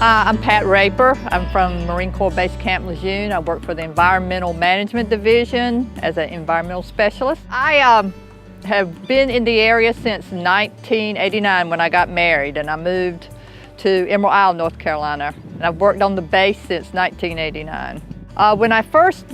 I'm Pat Raper. I'm from Marine Corps Base Camp Lejeune. I work for the Environmental Management Division as an environmental specialist. I have been in the area since 1989 when I got married, and I moved to Emerald Isle, North Carolina. And I've worked on the base since 1989. When I first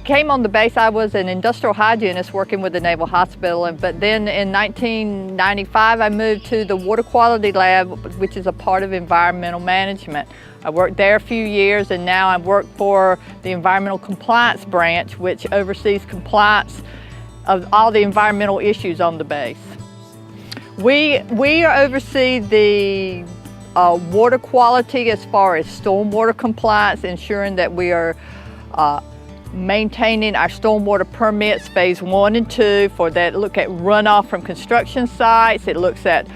came on the base, I was an industrial hygienist working with the Naval Hospital, but then in 1995 I moved to the Water Quality Lab, which is a part of environmental management. I worked there a few years, and now I work for the Environmental Compliance Branch, which oversees compliance of all the environmental issues on the base. We oversee the water quality as far as stormwater compliance, ensuring that we are maintaining our stormwater permits phase 1 and 2 for that. Look at runoff from construction sites. It looks at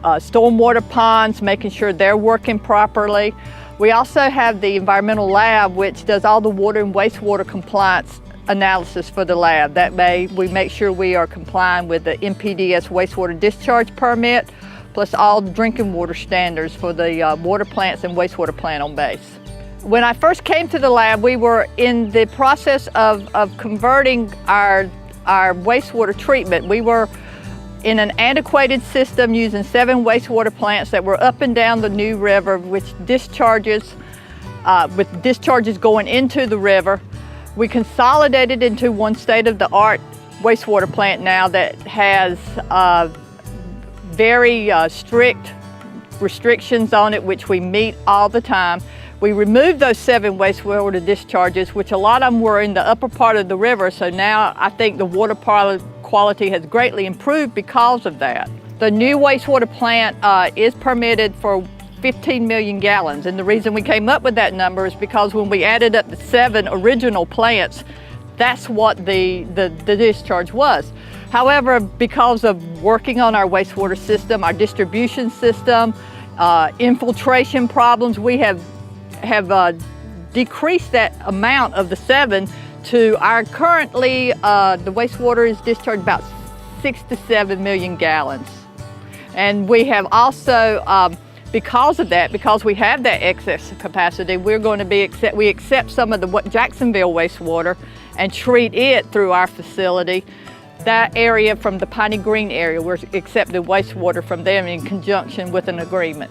stormwater ponds, making sure they're working properly. We also have the environmental lab, which does all the water and wastewater compliance analysis for the lab. That way we make sure we are complying with the NPDES wastewater discharge permit, plus all the drinking water standards for the water plants and wastewater plant on base. When I first came to the lab, we were in the process of converting our wastewater treatment. We were in an antiquated system using 7 wastewater plants that were up and down the New River, which discharges, with discharges going into the river. We consolidated into one state-of-the-art wastewater plant now that has very strict restrictions on it, which we meet all the time. We removed those 7 wastewater discharges, which a lot of them were in the upper part of the river, so now I think the water quality has greatly improved because of that. The new wastewater plant is permitted for 15 million gallons, and the reason we came up with that number is because when we added up the 7 original plants, that's what the discharge was. However, because of working on our wastewater system, our distribution system, infiltration problems, we have decreased that amount of the 7 to our currently, the wastewater is discharged about 6 to 7 million gallons. And we have also, because of that, because we have that excess capacity, we're going to we accept some of the Jacksonville wastewater and treat it through our facility. That area from the Piney Green area, we're accepting wastewater from them in conjunction with an agreement.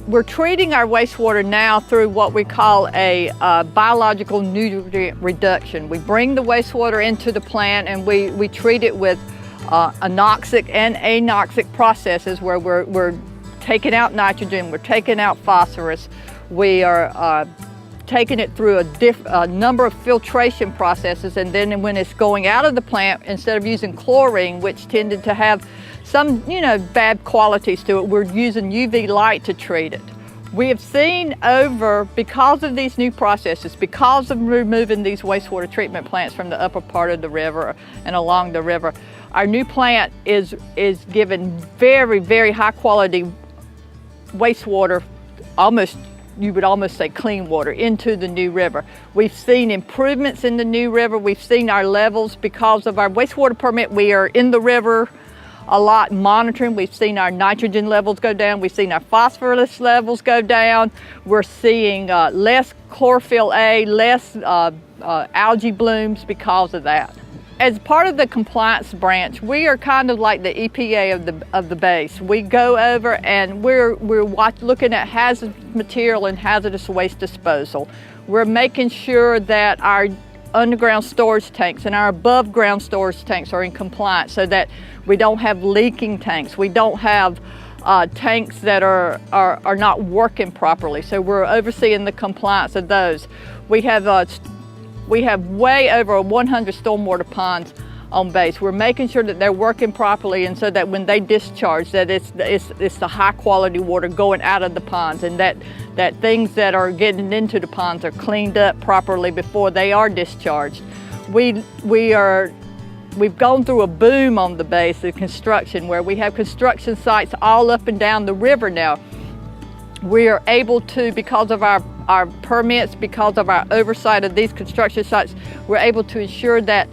We're treating our wastewater now through what we call a biological nutrient reduction. We bring the wastewater into the plant and we treat it with anoxic and anoxic processes where we're taking out nitrogen, we're taking out phosphorus, we are taking it through a number of filtration processes, and then when it's going out of the plant, instead of using chlorine, which tended to have some, bad qualities to it, we're using UV light to treat it. We have seen because of these new processes, because of removing these wastewater treatment plants from the upper part of the river and along the river, our new plant is giving very, very high quality wastewater, you would almost say clean water, into the New River. We've seen improvements in the New River. We've seen our levels because of our wastewater permit. We are in the river a lot monitoring. We've seen our nitrogen levels go down. We've seen our phosphorus levels go down. We're seeing less chlorophyll A, less algae blooms because of that. As part of the compliance branch, we are kind of like the EPA of the base. We go over and we're looking at hazardous material and hazardous waste disposal. We're making sure that our underground storage tanks and our above ground storage tanks are in compliance so that we don't have leaking tanks. We don't have tanks that are not working properly. So we're overseeing the compliance of those. We have way over 100 stormwater ponds on base. We're making sure that they're working properly, and so that when they discharge, that it's the high quality water going out of the ponds, and that things that are getting into the ponds are cleaned up properly before they are discharged. We've gone through a boom on the base of construction, where we have construction sites all up and down the river now. We are able to, because of our permits, because of our oversight of these construction sites, we're able to ensure that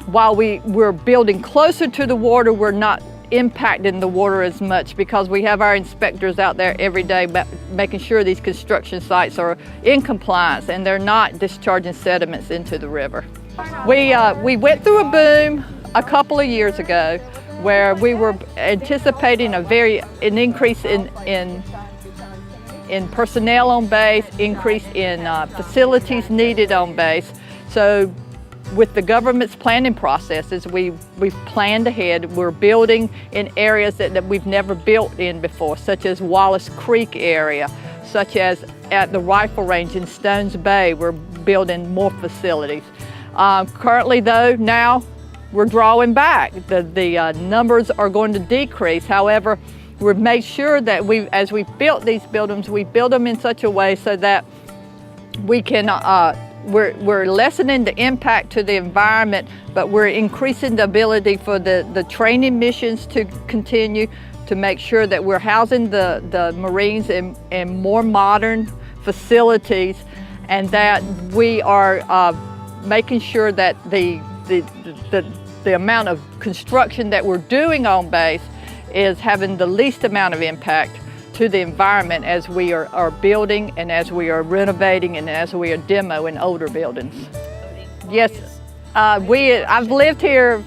while we're building closer to the water, we're not impacting the water as much because we have our inspectors out there every day making sure these construction sites are in compliance and they're not discharging sediments into the river. We went through a boom a couple of years ago where we were anticipating an increase in personnel on base, increase in facilities needed on base. So with the government's planning processes, we've planned ahead. We're building in areas that we've never built in before, such as Wallace Creek area, such as at the rifle range in Stones Bay, we're building more facilities. Currently though, now we're drawing back. The numbers are going to decrease. However, we've made sure that as we've built these buildings, we build them in such a way so that we can we're lessening the impact to the environment, but we're increasing the ability for the training missions to continue, to make sure that we're housing the Marines in more modern facilities, and that we are making sure that the amount of construction that we're doing on base is having the least amount of impact to the environment as we are building and as we are renovating and as we are demoing older buildings. Yes, I've lived here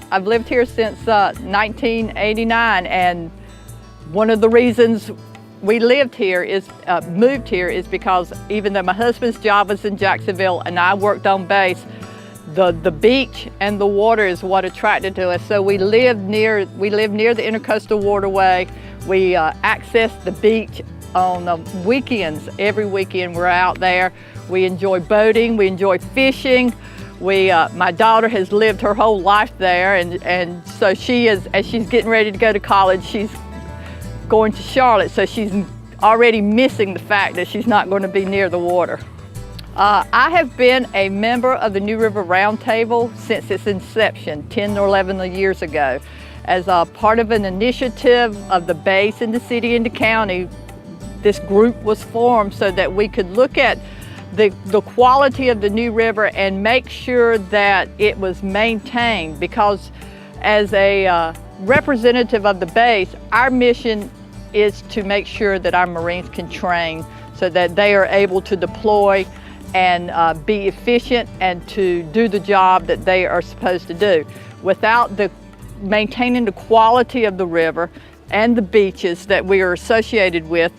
since 1989, and one of the reasons we moved here is because even though my husband's job was in Jacksonville and I worked on base, the beach and the water is what attracted to us. So we live near the Intercoastal Waterway. We access the beach on the weekends. Every weekend we're out there. We enjoy boating, we enjoy fishing. My daughter has lived her whole life there, and so as she's getting ready to go to college, she's going to Charlotte, so she's already missing the fact that she's not going to be near the water. I have been a member of the New River Roundtable since its inception 10 or 11 years ago. As a part of an initiative of the base in the city and the county, this group was formed so that we could look at the quality of the New River and make sure that it was maintained, because as a representative of the base, our mission is to make sure that our Marines can train so that they are able to deploy and be efficient and to do the job that they are supposed to do. Without maintaining the quality of the river and the beaches that we are associated with,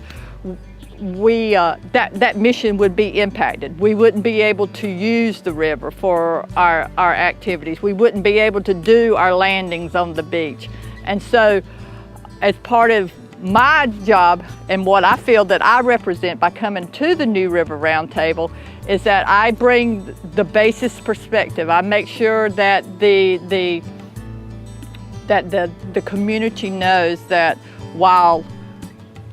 that mission would be impacted. We wouldn't be able to use the river for our activities. We wouldn't be able to do our landings on the beach. And so, as part of my job and what I feel that I represent by coming to the New River Roundtable is that I bring the basis perspective. I make sure that the community knows that while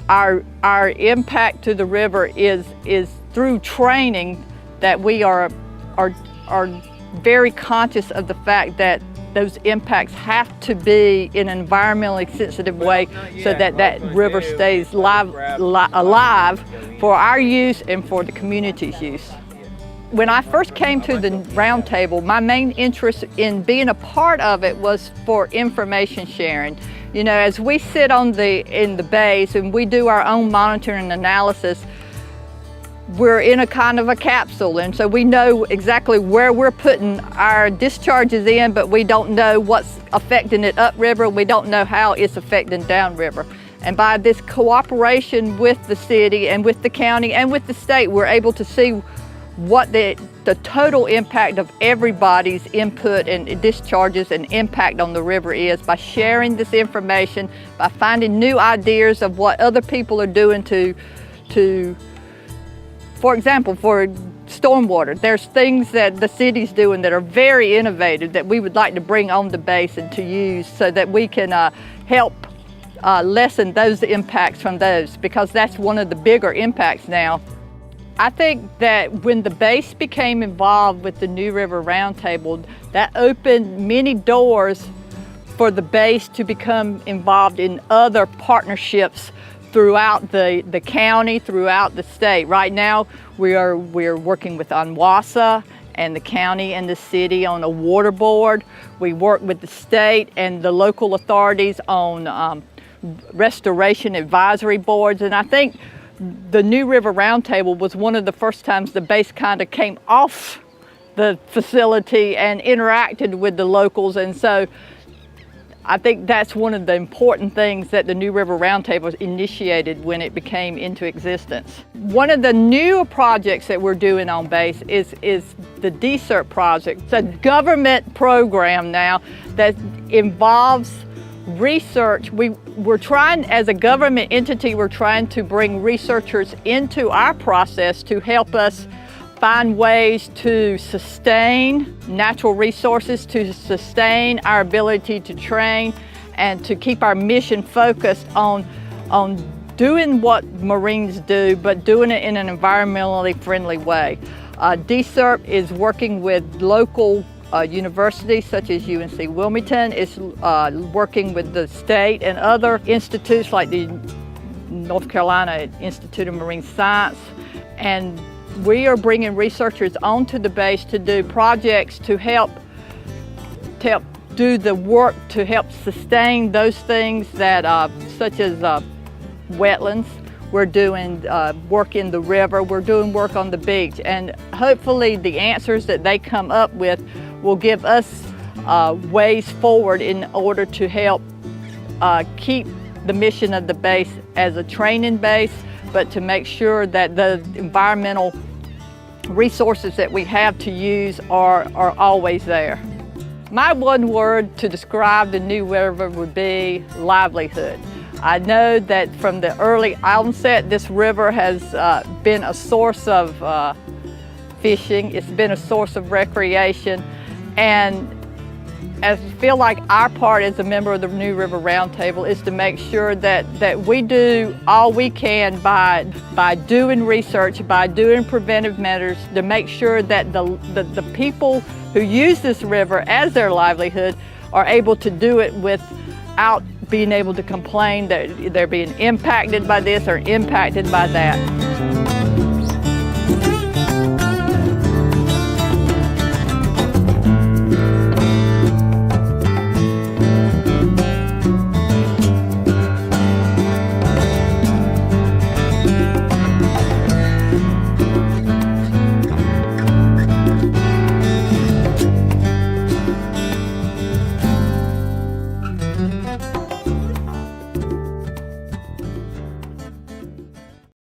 our impact to the river is through training, that we are very conscious of the fact that those impacts have to be in an environmentally sensitive way so that river stays alive for our use and for the community's use. When I first came to the roundtable, my main interest in being a part of it was for information sharing. You know, as we sit in the base and we do our own monitoring and analysis, we're in a kind of a capsule, and so we know exactly where we're putting our discharges in, but we don't know what's affecting it upriver. We don't know how it's affecting downriver. And by this cooperation with the city and with the county and with the state, we're able to see what the total impact of everybody's input and discharges and impact on the river is by sharing this information, by finding new ideas of what other people are doing to for example, for stormwater, there's things that the city's doing that are very innovative that we would like to bring on the base and to use so that we can help lessen those impacts from those, because that's one of the bigger impacts now. I think that when the base became involved with the New River Roundtable, that opened many doors for the base to become involved in other partnerships throughout the county, throughout the state. Right now, we are working with UNWASA and the county and the city on a water board. We work with the state and the local authorities on restoration advisory boards. And I think the New River Roundtable was one of the first times the base kind of came off the facility and interacted with the locals. And so I think that's one of the important things that the New River Roundtable initiated when it became into existence. One of the new projects that we're doing on base is the DSERT project. It's a government program now that involves research. We're trying, as a government entity, we're trying to bring researchers into our process to help us find ways to sustain natural resources, to sustain our ability to train, and to keep our mission focused on doing what Marines do, but doing it in an environmentally friendly way. DSERT is working with local universities such as UNC Wilmington. It's working with the state and other institutes like the North Carolina Institute of Marine Science. And we are bringing researchers onto the base to do projects to help do the work to help sustain those things that, such as wetlands. We're doing work in the river, we're doing work on the beach, and hopefully the answers that they come up with will give us ways forward in order to help keep the mission of the base as a training base, but to make sure that the environmental resources that we have to use are always there. My one word to describe the New River would be livelihood. I know that from the early onset, this river has been a source of fishing, it's been a source of recreation, and I feel like our part as a member of the New River Roundtable is to make sure that we do all we can by doing research, by doing preventive measures to make sure that the people who use this river as their livelihood are able to do it without being able to complain that they're being impacted by this or impacted by that.